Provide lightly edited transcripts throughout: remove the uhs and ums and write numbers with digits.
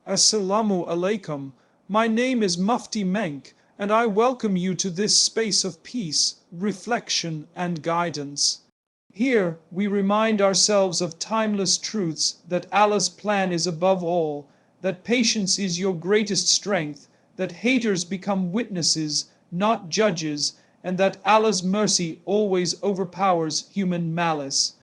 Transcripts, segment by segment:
Assalamu alaikum. My name is Mufti Menk, and I welcome you to this space of peace, reflection, and guidance. Here, we remind ourselves of timeless truths that Allah's plan is above all, that patience is your greatest strength, that haters become witnesses, not judges, and that Allah's mercy always overpowers human malice.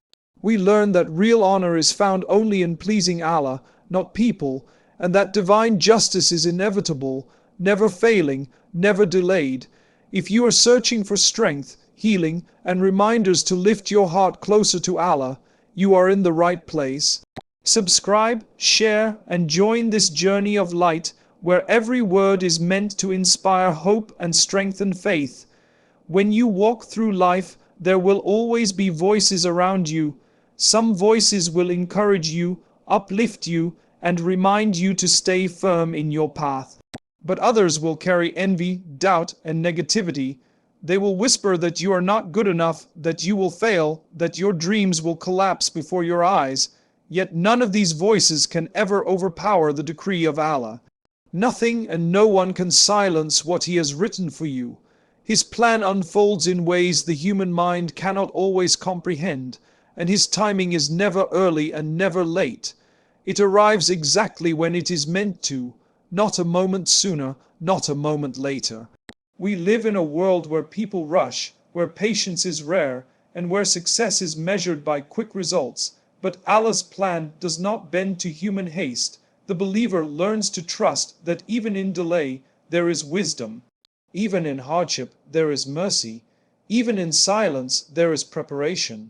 We learn that real honor is found only in pleasing Allah, not people, and that divine justice is inevitable, never failing, never delayed. If you are searching for strength, healing, and reminders to lift your heart closer to Allah, you are in the right place. Subscribe, share, and join this journey of light where every word is meant to inspire hope and strengthen faith. When you walk through life, there will always be voices around you. Some voices will encourage you, uplift you, and remind you to stay firm in your path. But others will carry envy, doubt, and negativity. They will whisper that you are not good enough, that you will fail, that your dreams will collapse before your eyes. Yet none of these voices can ever overpower the decree of Allah. Nothing and no one can silence what He has written for you. His plan unfolds in ways the human mind cannot always comprehend, and His timing is never early and never late. It arrives exactly when it is meant to, not a moment sooner, not a moment later. We live in a world where people rush, where patience is rare, and where success is measured by quick results. But Allah's plan does not bend to human haste. The believer learns to trust that even in delay, there is wisdom. Even in hardship, there is mercy. Even in silence, there is preparation.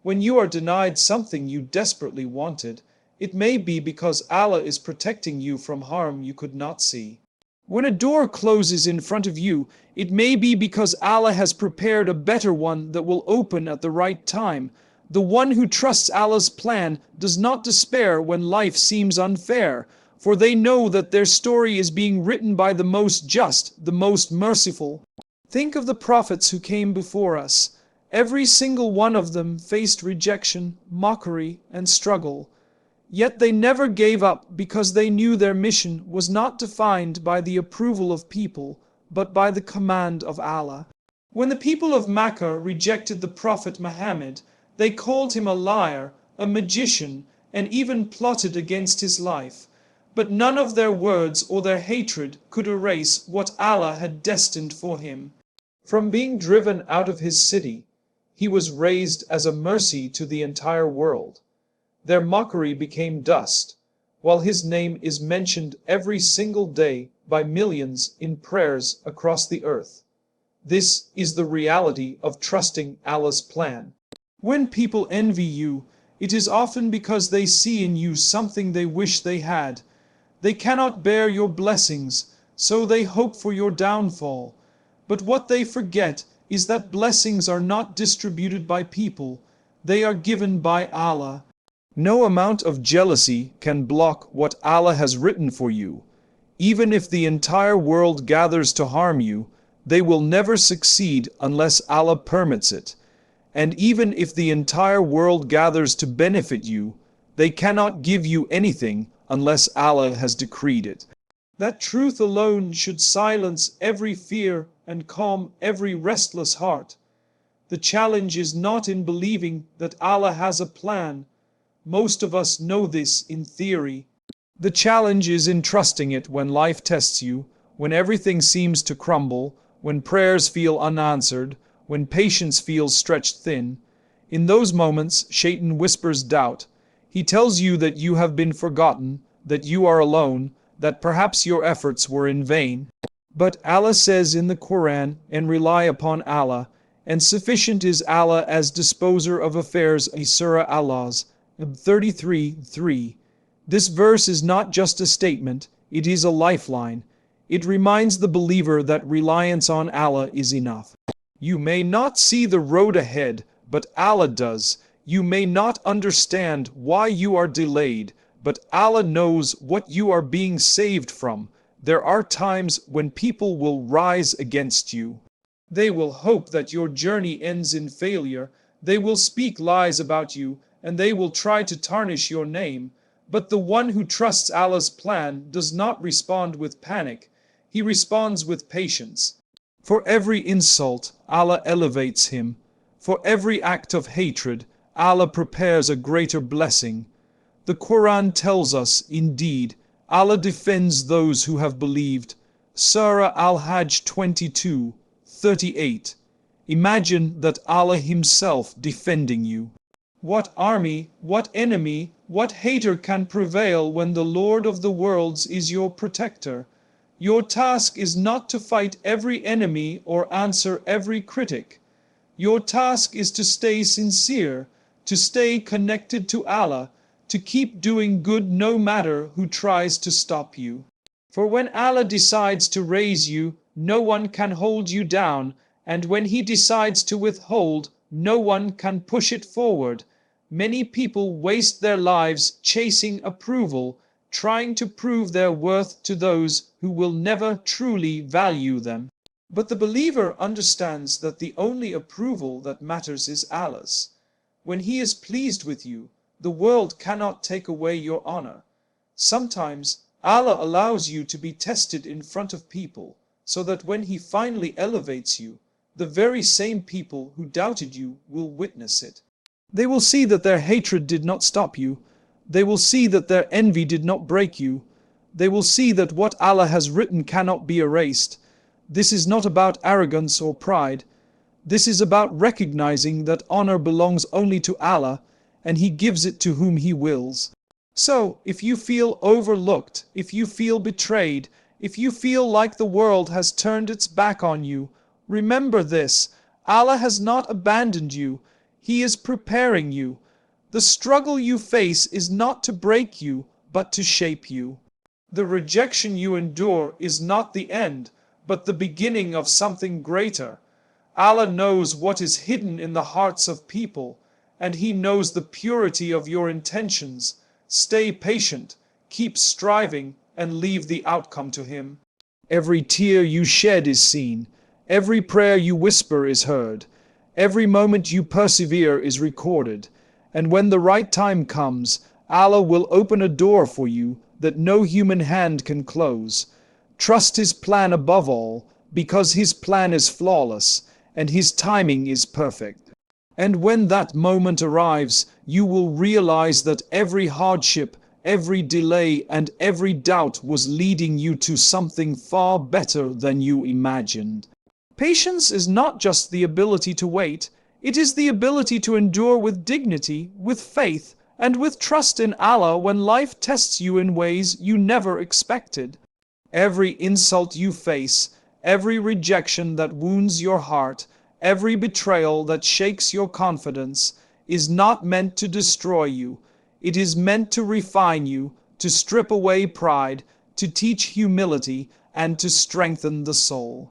When you are denied something you desperately wanted, it may be because Allah is protecting you from harm you could not see. When a door closes in front of you, it may be because Allah has prepared a better one that will open at the right time. The one who trusts Allah's plan does not despair when life seems unfair, for they know that their story is being written by the most just, the most merciful. Think of the prophets who came before us. Every single one of them faced rejection, mockery, and struggle. Yet they never gave up because they knew their mission was not defined by the approval of people, but by the command of Allah. When the people of Mecca rejected the Prophet Muhammad, they called him a liar, a magician, and even plotted against his life. But none of their words or their hatred could erase what Allah had destined for him. From being driven out of his city, he was raised as a mercy to the entire world. Their mockery became dust, while his name is mentioned every single day by millions in prayers across the earth. This is the reality of trusting Allah's plan. When people envy you, it is often because they see in you something they wish they had. They cannot bear your blessings, so they hope for your downfall. But what they forget is that blessings are not distributed by people, they are given by Allah. No amount of jealousy can block what Allah has written for you. Even if the entire world gathers to harm you, they will never succeed unless Allah permits it. And even if the entire world gathers to benefit you, they cannot give you anything unless Allah has decreed it. That truth alone should silence every fear and calm every restless heart. The challenge is not in believing that Allah has a plan. Most of us know this in theory. The challenge is in trusting it when life tests you, when everything seems to crumble, when prayers feel unanswered, when patience feels stretched thin. In those moments, Satan whispers doubt. He tells you that you have been forgotten, that you are alone, that perhaps your efforts were in vain. But Allah says in the Quran, and rely upon Allah, and sufficient is Allah as disposer of affairs. Surah Al-Ahzab 33:3. This verse is not just a statement, it is a lifeline. It reminds the believer that reliance on Allah is enough. You may not see the road ahead, but Allah does. You may not understand why you are delayed, but Allah knows what you are being saved from. There are times when people will rise against you. They will hope that your journey ends in failure. They will speak lies about you, and they will try to tarnish your name. But the one who trusts Allah's plan does not respond with panic, he responds with patience. For every insult, Allah elevates him. For every act of hatred, Allah prepares a greater blessing. The Quran tells us, indeed, Allah defends those who have believed. Surah Al-Hajj 22:38. Imagine that Allah Himself defending you. What army, what enemy, what hater can prevail when the Lord of the worlds is your protector? Your task is not to fight every enemy or answer every critic. Your task is to stay sincere, to stay connected to Allah, to keep doing good no matter who tries to stop you. For when Allah decides to raise you, no one can hold you down, and when He decides to withhold, no one can push it forward. Many people waste their lives chasing approval, trying to prove their worth to those who will never truly value them. But the believer understands that the only approval that matters is Allah's. When He is pleased with you, the world cannot take away your honor. Sometimes Allah allows you to be tested in front of people, so that when He finally elevates you, the very same people who doubted you will witness it. They will see that their hatred did not stop you. They will see that their envy did not break you. They will see that what Allah has written cannot be erased. This is not about arrogance or pride. This is about recognizing that honor belongs only to Allah, and He gives it to whom He wills. So, if you feel overlooked, if you feel betrayed, if you feel like the world has turned its back on you, remember this: Allah has not abandoned you. He is preparing you. The struggle you face is not to break you, but to shape you. The rejection you endure is not the end, but the beginning of something greater. Allah knows what is hidden in the hearts of people, and He knows the purity of your intentions. Stay patient, keep striving, and leave the outcome to Him. Every tear you shed is seen. Every prayer you whisper is heard. Every moment you persevere is recorded. And when the right time comes, Allah will open a door for you that no human hand can close. Trust His plan above all, because His plan is flawless, and His timing is perfect. And when that moment arrives, you will realize that every hardship, every delay, and every doubt was leading you to something far better than you imagined. Patience is not just the ability to wait, it is the ability to endure with dignity, with faith, and with trust in Allah when life tests you in ways you never expected. Every insult you face, every rejection that wounds your heart, every betrayal that shakes your confidence, is not meant to destroy you. It is meant to refine you, to strip away pride, to teach humility, and to strengthen the soul.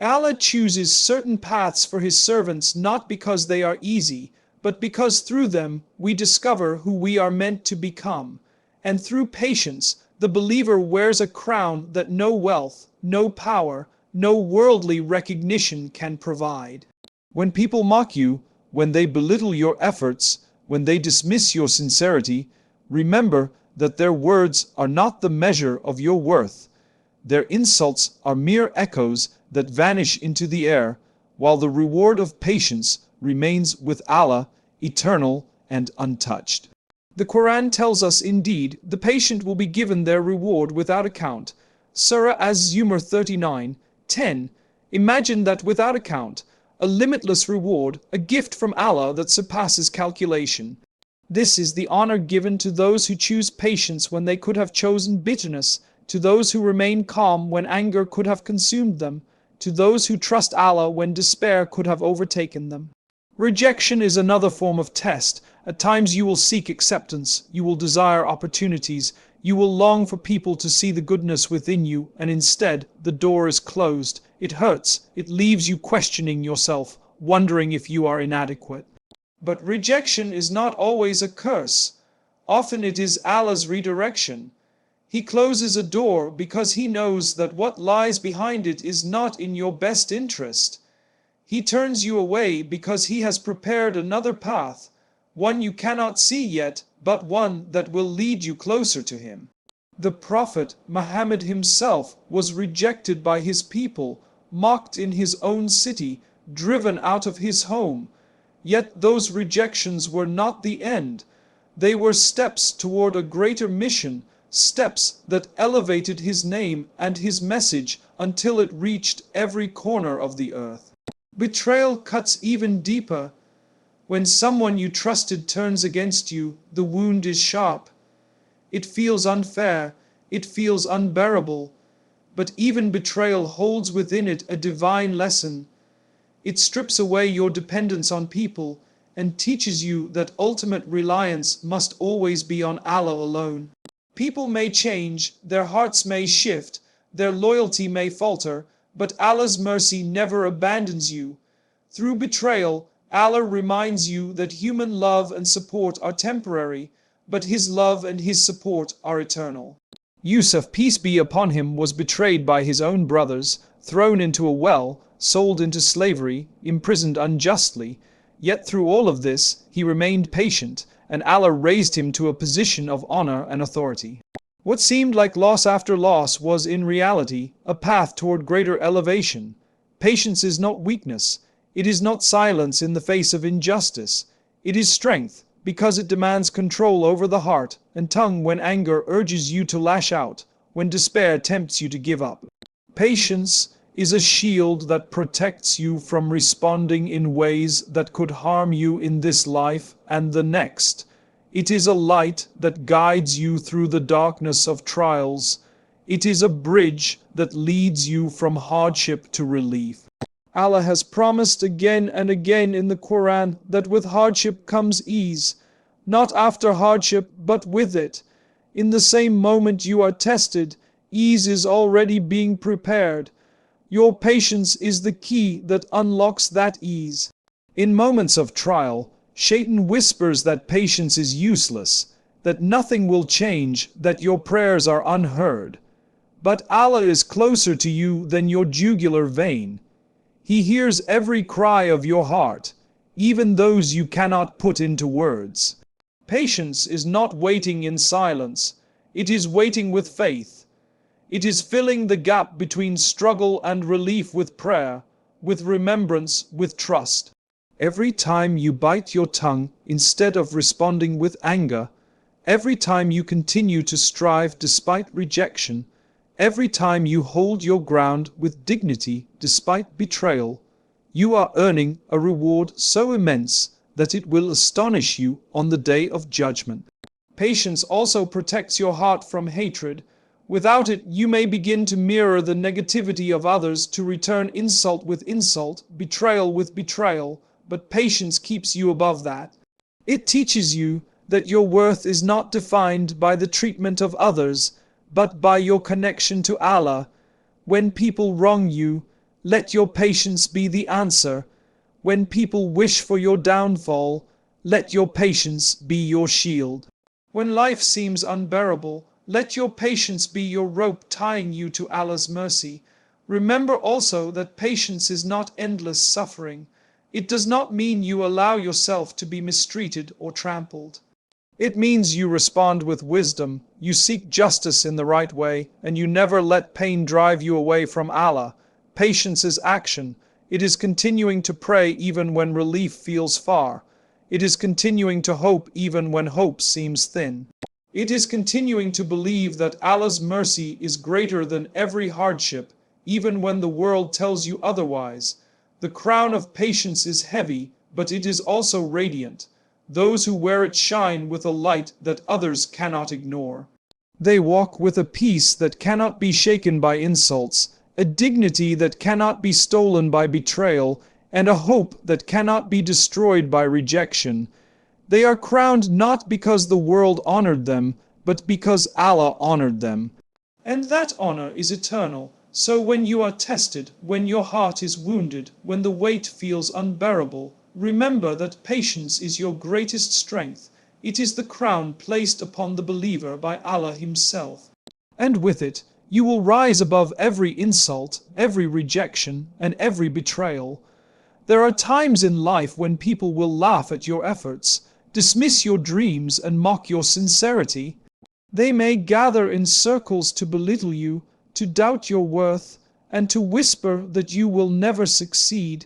Allah chooses certain paths for His servants not because they are easy, but because through them we discover who we are meant to become. And through patience, the believer wears a crown that no wealth, no power, no worldly recognition can provide. When people mock you, when they belittle your efforts, when they dismiss your sincerity, remember that their words are not the measure of your worth. Their insults are mere echoes that vanish into the air, while the reward of patience remains with Allah, eternal and untouched. The Quran tells us indeed, the patient will be given their reward without account. Surah Az-Zumar 39:10. Imagine that without account, a limitless reward, a gift from Allah that surpasses calculation. This is the honor given to those who choose patience when they could have chosen bitterness, to those who remain calm when anger could have consumed them, to those who trust Allah when despair could have overtaken them. Rejection is another form of test. At times you will seek acceptance, you will desire opportunities, you will long for people to see the goodness within you, and instead the door is closed. It hurts, it leaves you questioning yourself, wondering if you are inadequate. But rejection is not always a curse. Often it is Allah's redirection. He closes a door because He knows that what lies behind it is not in your best interest. He turns you away because He has prepared another path, one you cannot see yet, but one that will lead you closer to him. The Prophet Muhammad himself was rejected by his people, mocked in his own city, driven out of his home. Yet those rejections were not the end. They were steps toward a greater mission, steps that elevated his name and his message until it reached every corner of the earth. Betrayal cuts even deeper. When someone you trusted turns against you, the wound is sharp. It feels unfair, it feels unbearable, but even betrayal holds within it a divine lesson. It strips away your dependence on people and teaches you that ultimate reliance must always be on Allah alone. People may change, their hearts may shift, their loyalty may falter, but Allah's mercy never abandons you. Through betrayal, Allah reminds you that human love and support are temporary, but His love and His support are eternal. Yusuf, peace be upon him, was betrayed by his own brothers, thrown into a well, sold into slavery, imprisoned unjustly. Yet through all of this, he remained patient, and Allah raised him to a position of honor and authority. What seemed like loss after loss was in reality a path toward greater elevation. Patience is not weakness. It is not silence in the face of injustice. It is strength, because it demands control over the heart and tongue when anger urges you to lash out, when despair tempts you to give up. Patience is a shield that protects you from responding in ways that could harm you in this life and the next. It is a light that guides you through the darkness of trials. It is a bridge that leads you from hardship to relief. Allah has promised again and again in the Quran that with hardship comes ease, not after hardship but with it. In the same moment you are tested, ease is already being prepared. Your patience is the key that unlocks that ease. In moments of trial, Satan whispers that patience is useless, that nothing will change, that your prayers are unheard. But Allah is closer to you than your jugular vein. He hears every cry of your heart, even those you cannot put into words. Patience is not waiting in silence, it is waiting with faith. It is filling the gap between struggle and relief with prayer, with remembrance, with trust. Every time you bite your tongue instead of responding with anger, every time you continue to strive despite rejection, every time you hold your ground with dignity despite betrayal, you are earning a reward so immense that it will astonish you on the day of judgment. Patience also protects your heart from hatred. Without it, you may begin to mirror the negativity of others, to return insult with insult, betrayal with betrayal, but patience keeps you above that. It teaches you that your worth is not defined by the treatment of others, but by your connection to Allah. When people wrong you, let your patience be the answer. When people wish for your downfall, let your patience be your shield. When life seems unbearable, let your patience be your rope tying you to Allah's mercy. Remember also that patience is not endless suffering. It does not mean you allow yourself to be mistreated or trampled. It means you respond with wisdom, you seek justice in the right way, and you never let pain drive you away from Allah. Patience is action. It is continuing to pray even when relief feels far. It is continuing to hope even when hope seems thin. It is continuing to believe that Allah's mercy is greater than every hardship, even when the world tells you otherwise. The crown of patience is heavy, but it is also radiant. Those who wear it shine with a light that others cannot ignore. They walk with a peace that cannot be shaken by insults, a dignity that cannot be stolen by betrayal, and a hope that cannot be destroyed by rejection. They are crowned not because the world honored them, but because Allah honored them. And that honor is eternal. So when you are tested, when your heart is wounded, when the weight feels unbearable, remember that patience is your greatest strength. It is the crown placed upon the believer by Allah Himself. And with it, you will rise above every insult, every rejection, and every betrayal. There are times in life when people will laugh at your efforts. dismiss your dreams and mock your sincerity. They may gather in circles to belittle you, to doubt your worth, and to whisper that you will never succeed.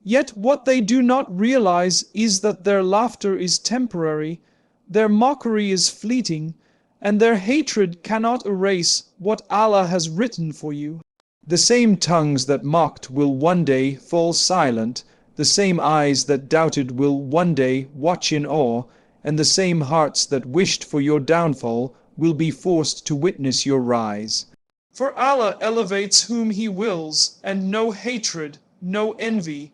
Yet what they do not realize is that their laughter is temporary, their mockery is fleeting, and their hatred cannot erase what Allah has written for you. The same tongues that mocked will one day fall silent, the same eyes that doubted will one day watch in awe, and the same hearts that wished for your downfall will be forced to witness your rise. For Allah elevates whom He wills, and no hatred, no envy,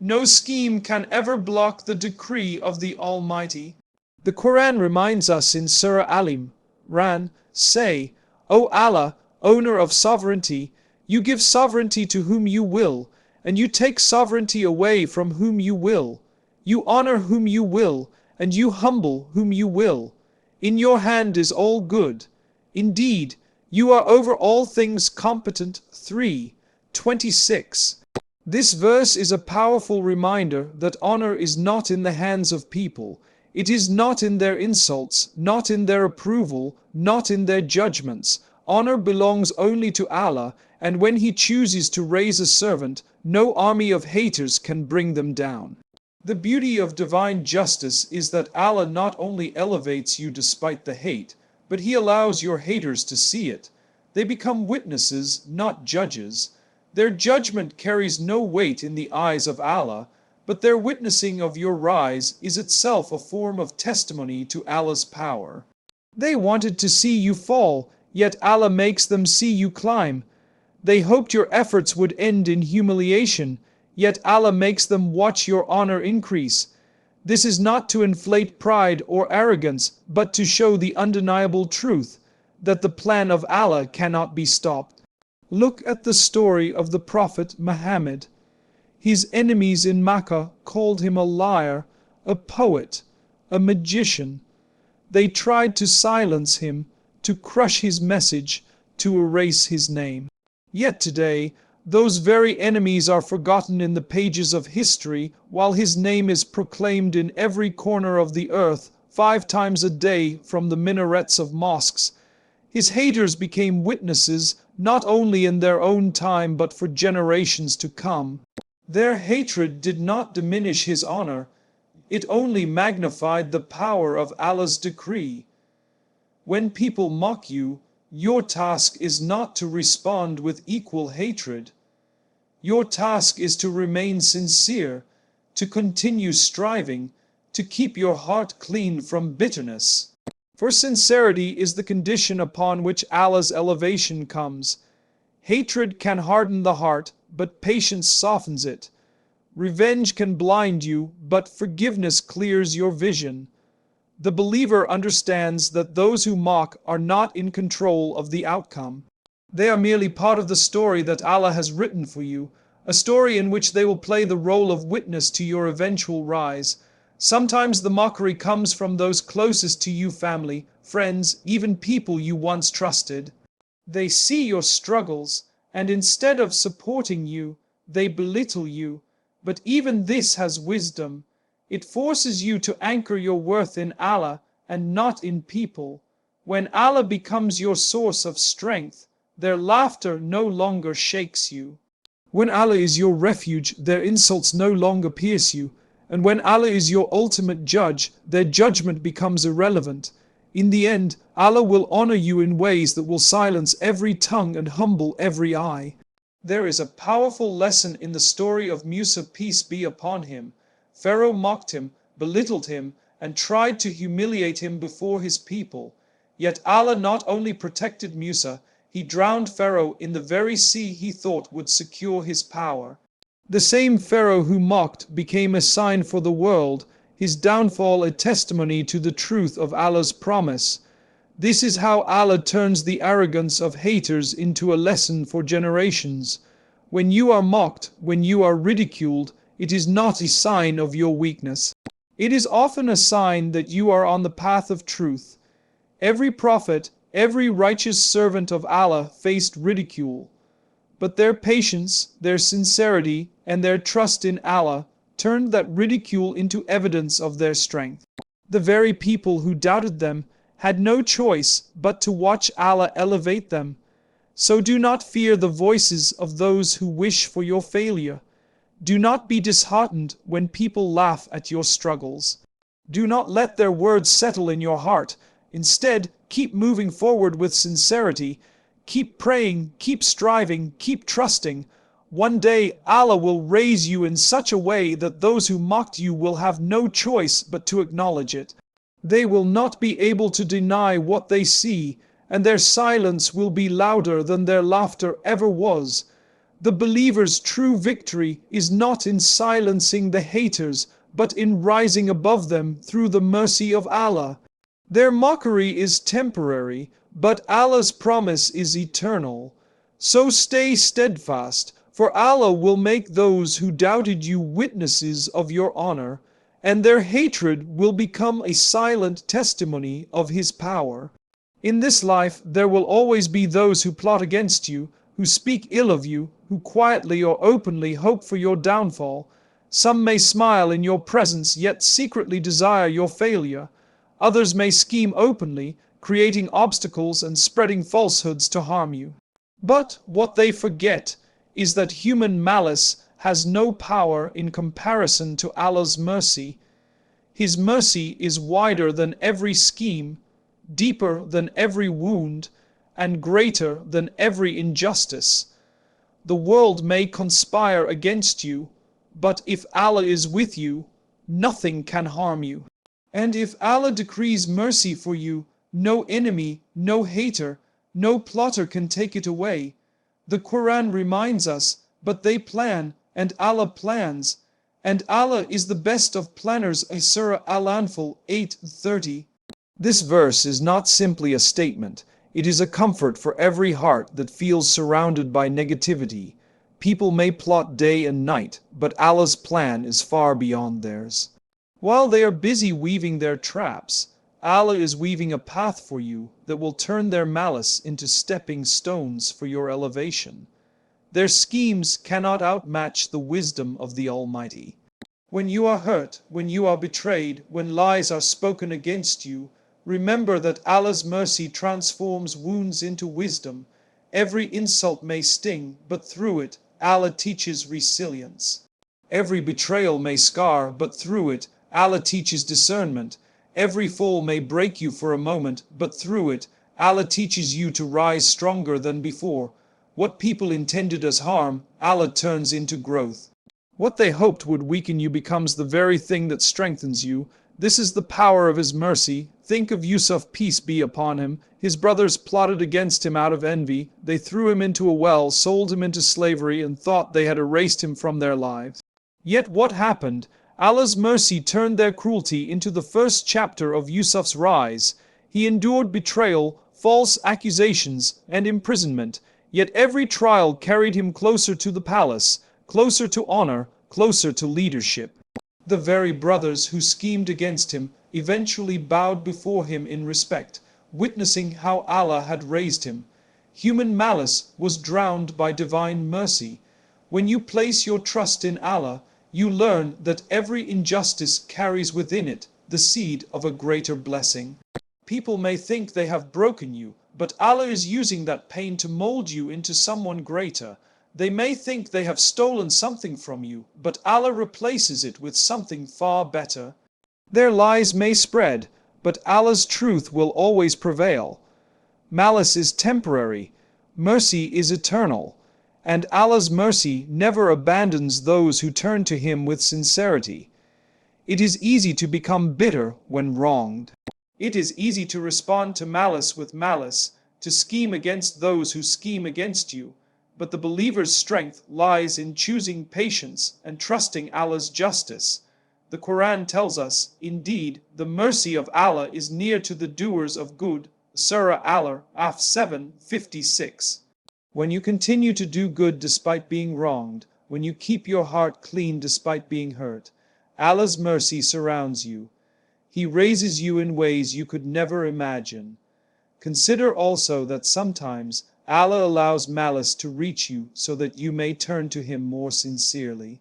no scheme can ever block the decree of the Almighty. The Quran reminds us in Surah Al-Imran, say, O Allah, owner of sovereignty, you give sovereignty to whom you will, and you take sovereignty away from whom you will. You honor whom you will, and you humble whom you will. In your hand is all good. Indeed, you are over all things competent. 3:26. This verse is a powerful reminder that honor is not in the hands of people. It is not in their insults, not in their approval, not in their judgments. Honor belongs only to Allah, and when He chooses to raise a servant, no army of haters can bring them down. The beauty of divine justice is that Allah not only elevates you despite the hate, but He allows your haters to see it. They become witnesses, not judges. Their judgment carries no weight in the eyes of Allah, but their witnessing of your rise is itself a form of testimony to Allah's power. They wanted to see you fall, yet Allah makes them see you climb. They hoped your efforts would end in humiliation, yet Allah makes them watch your honor increase. This is not to inflate pride or arrogance, but to show the undeniable truth, that the plan of Allah cannot be stopped. Look at the story of the Prophet Muhammad. His enemies in Makkah called him a liar, a poet, a magician. They tried to silence him, to crush his message, to erase his name. Yet today, those very enemies are forgotten in the pages of history, while his name is proclaimed in every corner of the earth, 5 times a day from the minarets of mosques. His haters became witnesses, not only in their own time but for generations to come. Their hatred did not diminish his honor, it only magnified the power of Allah's decree. When people mock you, your task is not to respond with equal hatred. Your task is to remain sincere, to continue striving, to keep your heart clean from bitterness. For sincerity is the condition upon which Allah's elevation comes. Hatred can harden the heart, but patience softens it. Revenge can blind you, but forgiveness clears your vision. The believer understands that those who mock are not in control of the outcome. They are merely part of the story that Allah has written for you, a story in which they will play the role of witness to your eventual rise. Sometimes the mockery comes from those closest to you, family, friends, even people you once trusted. They see your struggles, and instead of supporting you, they belittle you. But even this has wisdom. It forces you to anchor your worth in Allah and not in people. When Allah becomes your source of strength, their laughter no longer shakes you. When Allah is your refuge, their insults no longer pierce you. And when Allah is your ultimate judge, their judgment becomes irrelevant. In the end, Allah will honor you in ways that will silence every tongue and humble every eye. There is a powerful lesson in the story of Musa, peace be upon him. Pharaoh mocked him, belittled him, and tried to humiliate him before his people. Yet Allah not only protected Musa, He drowned Pharaoh in the very sea he thought would secure his power. The same Pharaoh who mocked became a sign for the world, his downfall a testimony to the truth of Allah's promise. This is how Allah turns the arrogance of haters into a lesson for generations. When you are mocked, when you are ridiculed, it is not a sign of your weakness. It is often a sign that you are on the path of truth. Every prophet, every righteous servant of Allah faced ridicule. But their patience, their sincerity, and their trust in Allah turned that ridicule into evidence of their strength. The very people who doubted them had no choice but to watch Allah elevate them. So do not fear the voices of those who wish for your failure. Do not be disheartened when people laugh at your struggles. Do not let their words settle in your heart. Instead, keep moving forward with sincerity. Keep praying, keep striving, keep trusting. One day Allah will raise you in such a way that those who mocked you will have no choice but to acknowledge it. They will not be able to deny what they see, and their silence will be louder than their laughter ever was. The believer's true victory is not in silencing the haters, but in rising above them through the mercy of Allah. Their mockery is temporary, but Allah's promise is eternal. So stay steadfast, for Allah will make those who doubted you witnesses of your honor, and their hatred will become a silent testimony of His power. In this life there will always be those who plot against you, who speak ill of you, who quietly or openly hope for your downfall. Some may smile in your presence yet secretly desire your failure. Others may scheme openly, creating obstacles and spreading falsehoods to harm you. But what they forget is that human malice has no power in comparison to Allah's mercy. His mercy is wider than every scheme, deeper than every wound, and greater than every injustice. The world may conspire against you, but if Allah is with you, nothing can harm you. And if Allah decrees mercy for you, no enemy, no hater, no plotter can take it away. The Quran reminds us, but they plan, and Allah plans, and Allah is the best of planners. Surah Al-Anfal 8:30. This verse is not simply a statement, it is a comfort for every heart that feels surrounded by negativity. People may plot day and night, but Allah's plan is far beyond theirs. While they are busy weaving their traps, Allah is weaving a path for you that will turn their malice into stepping stones for your elevation. Their schemes cannot outmatch the wisdom of the Almighty. When you are hurt, when you are betrayed, when lies are spoken against you, remember that Allah's mercy transforms wounds into wisdom. Every insult may sting, but through it, Allah teaches resilience. Every betrayal may scar, but through it, Allah teaches discernment. Every fall may break you for a moment, but through it, Allah teaches you to rise stronger than before. What people intended as harm, Allah turns into growth. What they hoped would weaken you becomes the very thing that strengthens you. This is the power of His mercy. Think of Yusuf, peace be upon him. His brothers plotted against him out of envy. They threw him into a well, sold him into slavery, and thought they had erased him from their lives. Yet what happened? Allah's mercy turned their cruelty into the first chapter of Yusuf's rise. He endured betrayal, false accusations, and imprisonment. Yet every trial carried him closer to the palace, closer to honor, closer to leadership. The very brothers who schemed against him eventually bowed before him in respect, witnessing how Allah had raised him. Human malice was drowned by divine mercy. When you place your trust in Allah, you learn that every injustice carries within it the seed of a greater blessing. People may think they have broken you, but Allah is using that pain to mold you into someone greater. They may think they have stolen something from you, but Allah replaces it with something far better. Their lies may spread, but Allah's truth will always prevail. Malice is temporary, mercy is eternal, and Allah's mercy never abandons those who turn to Him with sincerity. It is easy to become bitter when wronged. It is easy to respond to malice with malice, to scheme against those who scheme against you. But the believer's strength lies in choosing patience and trusting Allah's justice. The Quran tells us, indeed, the mercy of Allah is near to the doers of good. Surah Al-Araf 7:56. When you continue to do good despite being wronged, when you keep your heart clean despite being hurt, Allah's mercy surrounds you. He raises you in ways you could never imagine. Consider also that sometimes Allah allows malice to reach you so that you may turn to Him more sincerely.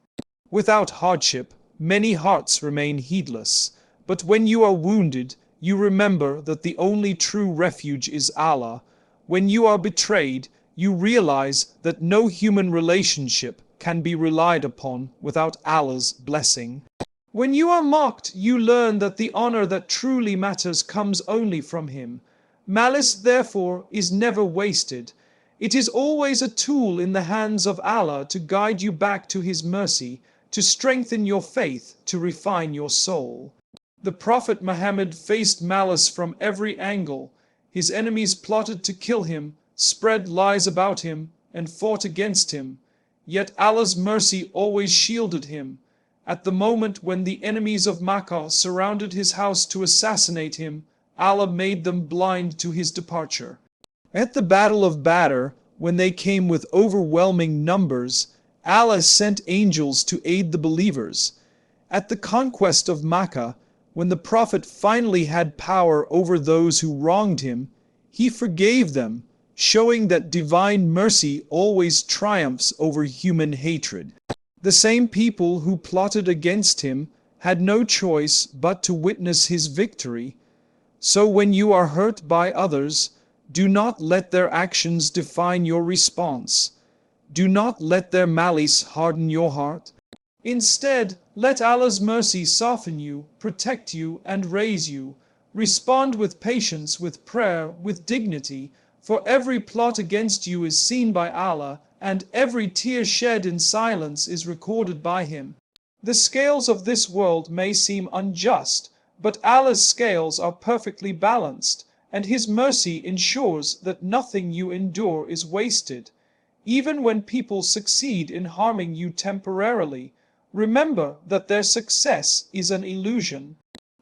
Without hardship, many hearts remain heedless, But when you are wounded, you remember that the only true refuge is Allah. When you are betrayed, you realize that no human relationship can be relied upon without Allah's blessing. When you are mocked, you learn that the honor that truly matters comes only from Him. Malice, therefore, is never wasted. It is always a tool in the hands of Allah to guide you back to His mercy, to strengthen your faith, to refine your soul. The Prophet Muhammad faced malice from every angle. His enemies plotted to kill him, spread lies about him, and fought against him. Yet Allah's mercy always shielded him. At the moment when the enemies of Makkah surrounded his house to assassinate him, Allah made them blind to his departure. At the Battle of Badr, when they came with overwhelming numbers, Allah sent angels to aid the believers. At the conquest of Makkah, when the Prophet finally had power over those who wronged him, he forgave them, showing that divine mercy always triumphs over human hatred. The same people who plotted against him had no choice but to witness his victory. So when you are hurt by others, do not let their actions define your response. Do not let their malice harden your heart. Instead, let Allah's mercy soften you, protect you, and raise you. Respond with patience, with prayer, with dignity, for every plot against you is seen by Allah, and every tear shed in silence is recorded by Him. The scales of this world may seem unjust, but Allah's scales are perfectly balanced, and His mercy ensures that nothing you endure is wasted. Even when people succeed in harming you temporarily, remember that their success is an illusion.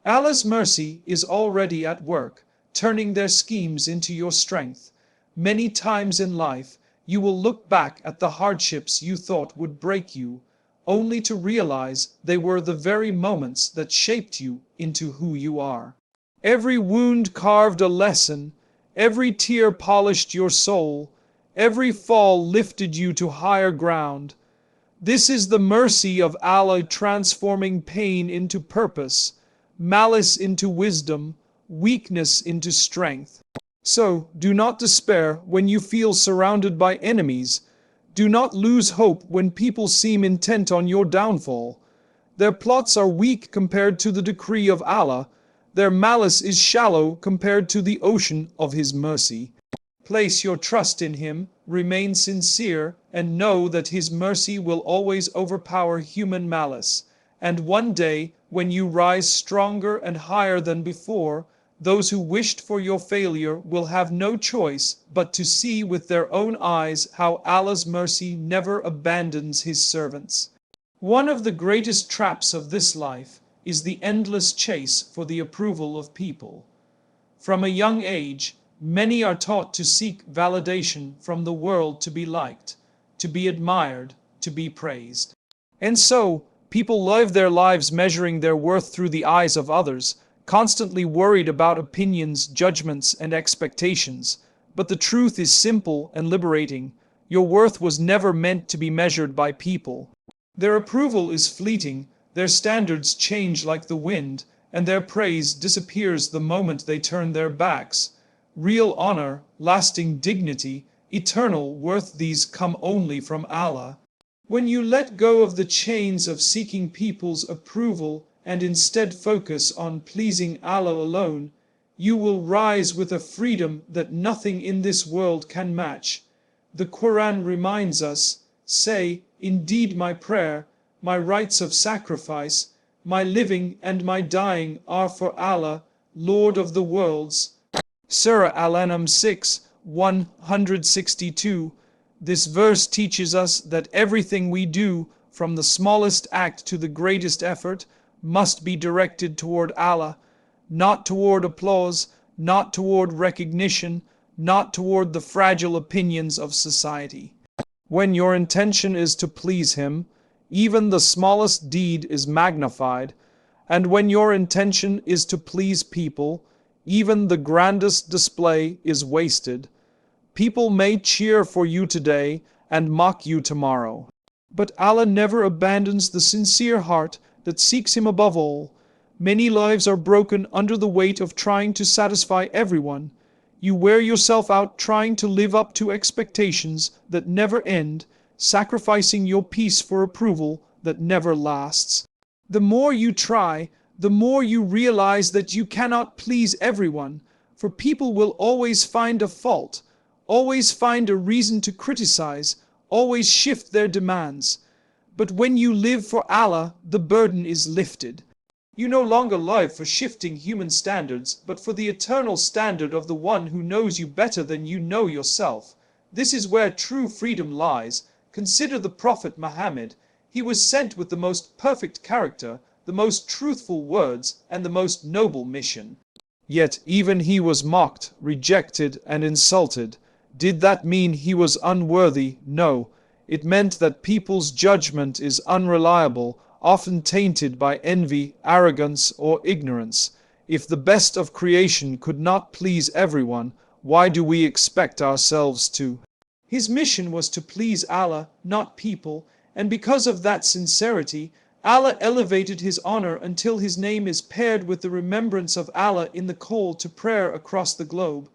Allah's mercy is already at work, turning their schemes into your strength. Many times in life, you will look back at the hardships you thought would break you, only to realize they were the very moments that shaped you into who you are. Every wound carved a lesson, every tear polished your soul, every fall lifted you to higher ground. This is the mercy of Allah transforming pain into purpose, malice into wisdom, weakness into strength. So, do not despair when you feel surrounded by enemies. Do not lose hope when people seem intent on your downfall. Their plots are weak compared to the decree of Allah. Their malice is shallow compared to the ocean of His mercy. Place your trust in Him, remain sincere, and know that His mercy will always overpower human malice. And one day, when you rise stronger and higher than before, those who wished for your failure will have no choice but to see with their own eyes how Allah's mercy never abandons His servants. One of the greatest traps of this life is the endless chase for the approval of people. From a young age, many are taught to seek validation from the world to be liked, to be admired, to be praised. And so, people live their lives measuring their worth through the eyes of others, constantly worried about opinions, judgments, and expectations. But the truth is simple and liberating. Your worth was never meant to be measured by people. Their approval is fleeting, their standards change like the wind, and their praise disappears the moment they turn their backs. Real honor, lasting dignity, eternal worth, these come only from Allah. When you let go of the chains of seeking people's approval and instead focus on pleasing Allah alone, you will rise with a freedom that nothing in this world can match. The Quran reminds us, "Say, indeed my prayer, my rites of sacrifice, my living and my dying are for Allah, Lord of the worlds." Surah Al-An'am 6, 162. This verse teaches us that everything we do, from the smallest act to the greatest effort, must be directed toward Allah, not toward applause, not toward recognition, not toward the fragile opinions of society. When your intention is to please Him, even the smallest deed is magnified, and when your intention is to please people, even the grandest display is wasted. People may cheer for you today and mock you tomorrow, but Allah never abandons the sincere heart that seeks Him above all. Many lives are broken under the weight of trying to satisfy everyone. You wear yourself out trying to live up to expectations that never end, sacrificing your peace for approval that never lasts. The more you try, the more you realize that you cannot please everyone, for people will always find a fault, always find a reason to criticize, always shift their demands. But when you live for Allah, the burden is lifted. You no longer live for shifting human standards, but for the eternal standard of the one who knows you better than you know yourself. This is where true freedom lies. Consider the Prophet Muhammad. He was sent with the most perfect character, the most truthful words, and the most noble mission. Yet even he was mocked, rejected, and insulted. Did that mean he was unworthy? No. It meant that people's judgment is unreliable, often tainted by envy, arrogance, or ignorance. If the best of creation could not please everyone, why do we expect ourselves to? His mission was to please Allah, not people, and because of that sincerity, Allah elevated his honor until his name is paired with the remembrance of Allah in the call to prayer across the globe.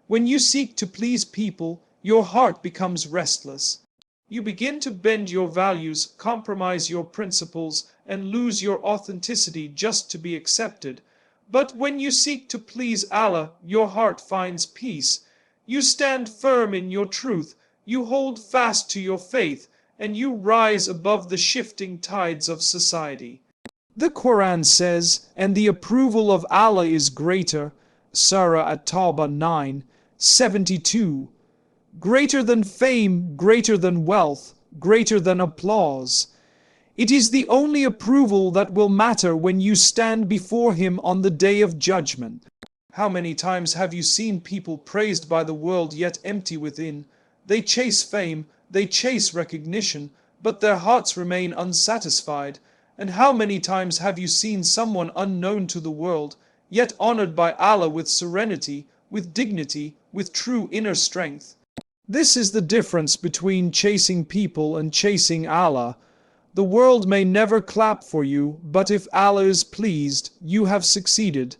When you seek to please people, your heart becomes restless. You begin to bend your values, compromise your principles, and lose your authenticity just to be accepted. But when you seek to please Allah, your heart finds peace. You stand firm in your truth, you hold fast to your faith, and you rise above the shifting tides of society. The Quran says, and the approval of Allah is greater, Surah At-Tawbah 9:72. Greater than fame, greater than wealth, greater than applause. It is the only approval that will matter when you stand before Him on the day of judgment. How many times have you seen people praised by the world yet empty within? They chase fame, they chase recognition, but their hearts remain unsatisfied. And how many times have you seen someone unknown to the world, yet honored by Allah with serenity, with dignity, with true inner strength? This is the difference between chasing people and chasing Allah. The world may never clap for you, but if Allah is pleased, you have succeeded.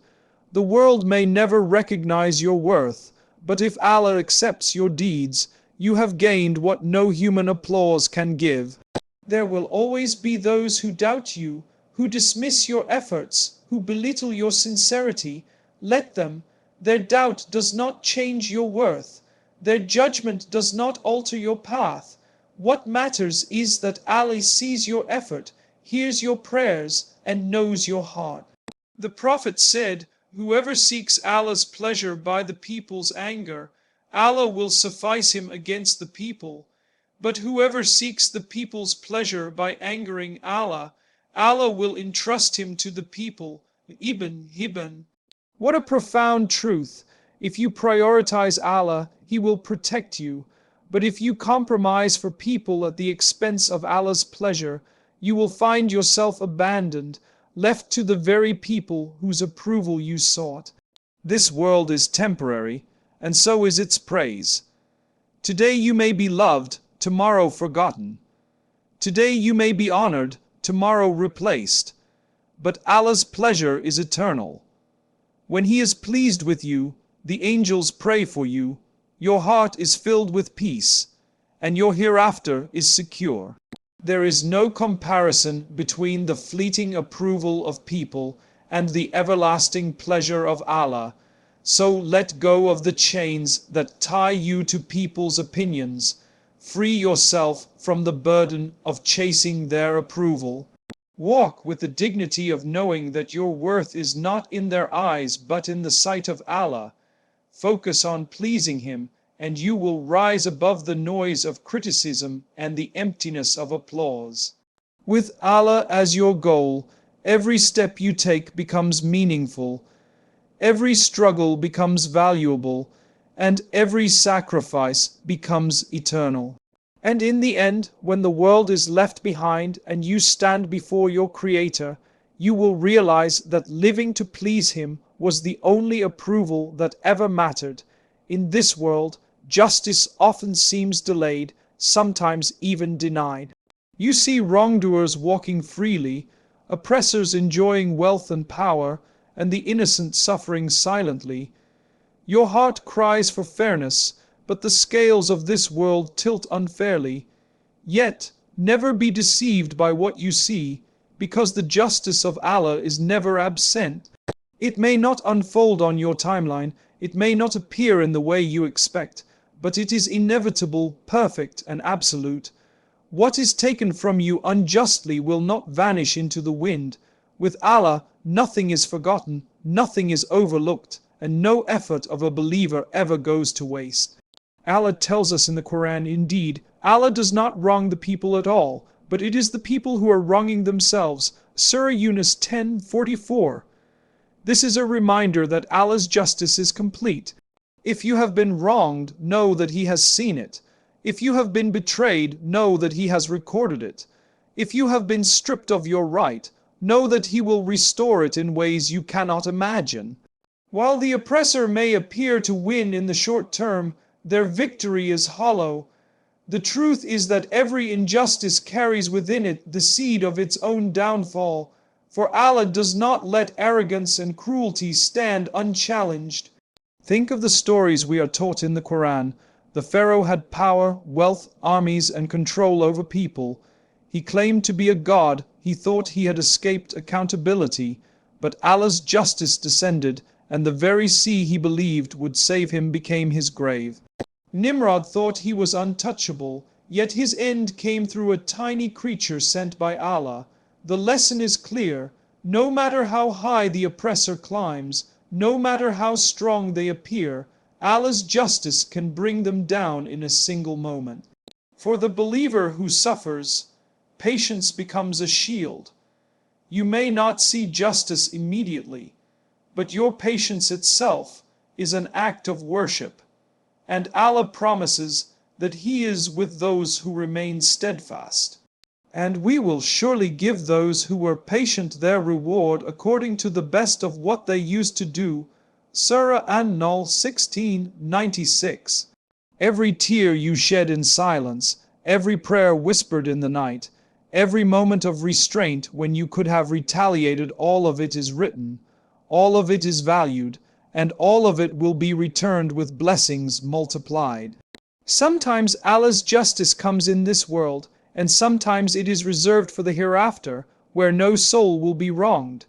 The world may never recognize your worth, but if Allah accepts your deeds, you have gained what no human applause can give. There will always be those who doubt you, who dismiss your efforts, who belittle your sincerity. Let them. Their doubt does not change your worth. Their judgment does not alter your path. What matters is that Allah sees your effort, hears your prayers, and knows your heart. The Prophet said, whoever seeks Allah's pleasure by the people's anger, Allah will suffice him against the people. But whoever seeks the people's pleasure by angering Allah, Allah will entrust him to the people. Ibn Hibban. What a profound truth! If you prioritize Allah, He will protect you. But if you compromise for people at the expense of Allah's pleasure, you will find yourself abandoned, left to the very people whose approval you sought. This world is temporary, and so is its praise. Today you may be loved, tomorrow forgotten. Today you may be honored, tomorrow replaced. But Allah's pleasure is eternal. When He is pleased with you, the angels pray for you, your heart is filled with peace, and your hereafter is secure. There is no comparison between the fleeting approval of people and the everlasting pleasure of Allah. So let go of the chains that tie you to people's opinions. Free yourself from the burden of chasing their approval. Walk with the dignity of knowing that your worth is not in their eyes but in the sight of Allah. Focus on pleasing Him, and you will rise above the noise of criticism and the emptiness of applause. With Allah as your goal, every step you take becomes meaningful, every struggle becomes valuable, and every sacrifice becomes eternal. And in the end, when the world is left behind and you stand before your Creator, you will realize that living to please Him was the only approval that ever mattered. In this world, justice often seems delayed, sometimes even denied. You see wrongdoers walking freely, oppressors enjoying wealth and power, and the innocent suffering silently. Your heart cries for fairness, but the scales of this world tilt unfairly. Yet, never be deceived by what you see, because the justice of Allah is never absent. It may not unfold on your timeline, it may not appear in the way you expect, but it is inevitable, perfect, and absolute. What is taken from you unjustly will not vanish into the wind. With Allah, nothing is forgotten, nothing is overlooked, and no effort of a believer ever goes to waste. Allah tells us in the Quran, indeed, Allah does not wrong the people at all, but it is the people who are wronging themselves. Surah Yunus 10:44. This is a reminder that Allah's justice is complete. If you have been wronged, know that He has seen it. If you have been betrayed, know that He has recorded it. If you have been stripped of your right, know that He will restore it in ways you cannot imagine. While the oppressor may appear to win in the short term, their victory is hollow. The truth is that every injustice carries within it the seed of its own downfall, for Allah does not let arrogance and cruelty stand unchallenged. Think of the stories we are taught in the Quran. The Pharaoh had power, wealth, armies, and control over people. He claimed to be a god. He thought he had escaped accountability, but Allah's justice descended, and the very sea he believed would save him became his grave. Nimrod thought he was untouchable, yet his end came through a tiny creature sent by Allah. The lesson is clear. No matter how high the oppressor climbs, no matter how strong they appear, Allah's justice can bring them down in a single moment. For the believer who suffers, patience becomes a shield. You may not see justice immediately, but your patience itself is an act of worship. And Allah promises that He is with those who remain steadfast. And we will surely give those who were patient their reward according to the best of what they used to do. Surah An-Nahl 16:96. Every tear you shed in silence, every prayer whispered in the night, every moment of restraint when you could have retaliated, all of it is written, all of it is valued, and all of it will be returned with blessings multiplied. Sometimes Allah's justice comes in this world, and sometimes it is reserved for the hereafter, where no soul will be wronged.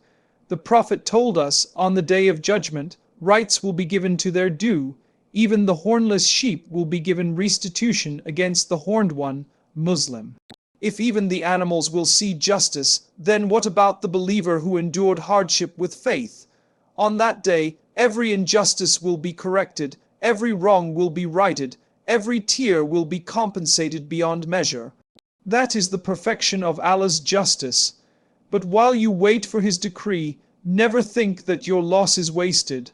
The Prophet told us, on the day of judgment, rights will be given to their due. Even the hornless sheep will be given restitution against the horned one, Muslim. If even the animals will see justice, then what about the believer who endured hardship with faith? On that day, every injustice will be corrected, every wrong will be righted, every tear will be compensated beyond measure. That is the perfection of Allah's justice. But while you wait for His decree, never think that your loss is wasted.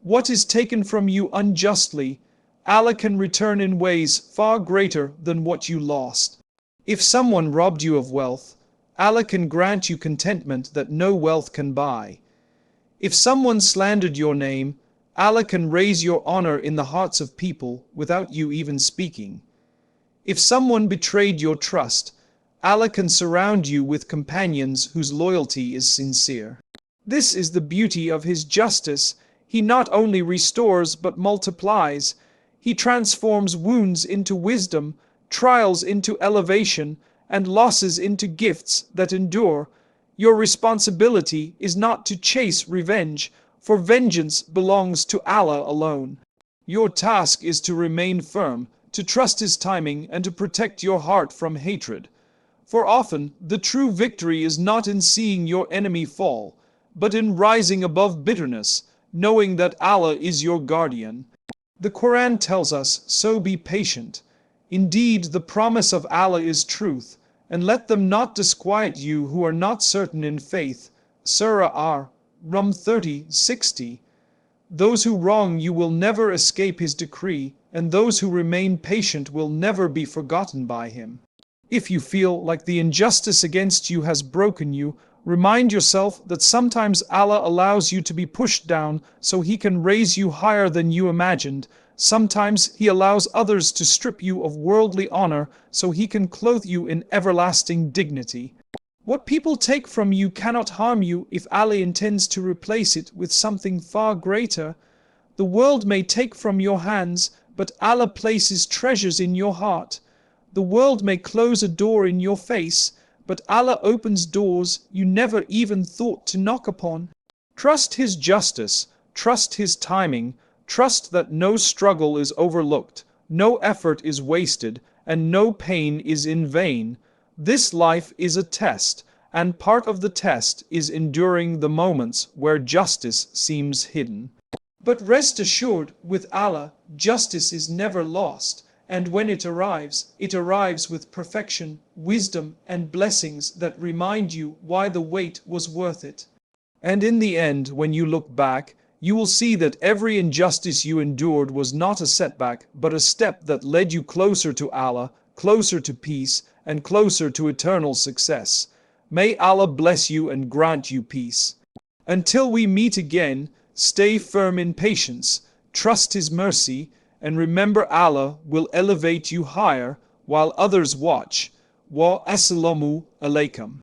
What is taken from you unjustly, Allah can return in ways far greater than what you lost. If someone robbed you of wealth, Allah can grant you contentment that no wealth can buy. If someone slandered your name, Allah can raise your honor in the hearts of people without you even speaking. If someone betrayed your trust, Allah can surround you with companions whose loyalty is sincere. This is the beauty of His justice. He not only restores but multiplies. He transforms wounds into wisdom, trials into elevation, and losses into gifts that endure. Your responsibility is not to chase revenge, for vengeance belongs to Allah alone. Your task is to remain firm, to trust His timing, and to protect your heart from hatred. For often, the true victory is not in seeing your enemy fall, but in rising above bitterness, knowing that Allah is your guardian. The Quran tells us, so be patient. Indeed, the promise of Allah is truth, and let them not disquiet you who are not certain in faith. Surah Ar-Rum 30:60. Those who wrong you will never escape His decree, and those who remain patient will never be forgotten by Him. If you feel like the injustice against you has broken you, remind yourself that sometimes Allah allows you to be pushed down so He can raise you higher than you imagined. Sometimes He allows others to strip you of worldly honor so He can clothe you in everlasting dignity. What people take from you cannot harm you if Allah intends to replace it with something far greater. The world may take from your hands, but Allah places treasures in your heart. The world may close a door in your face, but Allah opens doors you never even thought to knock upon. Trust His justice, trust His timing, trust that no struggle is overlooked, no effort is wasted, and no pain is in vain. This life is a test, and part of the test is enduring the moments where justice seems hidden. But rest assured, with Allah, justice is never lost, and when it arrives with perfection, wisdom, and blessings that remind you why the wait was worth it. And in the end, when you look back, you will see that every injustice you endured was not a setback, but a step that led you closer to Allah, closer to peace, and closer to eternal success. May Allah bless you and grant you peace. Until we meet again, stay firm in patience, trust His mercy, and remember Allah will elevate you higher while others watch. Wa assalamu alaikum.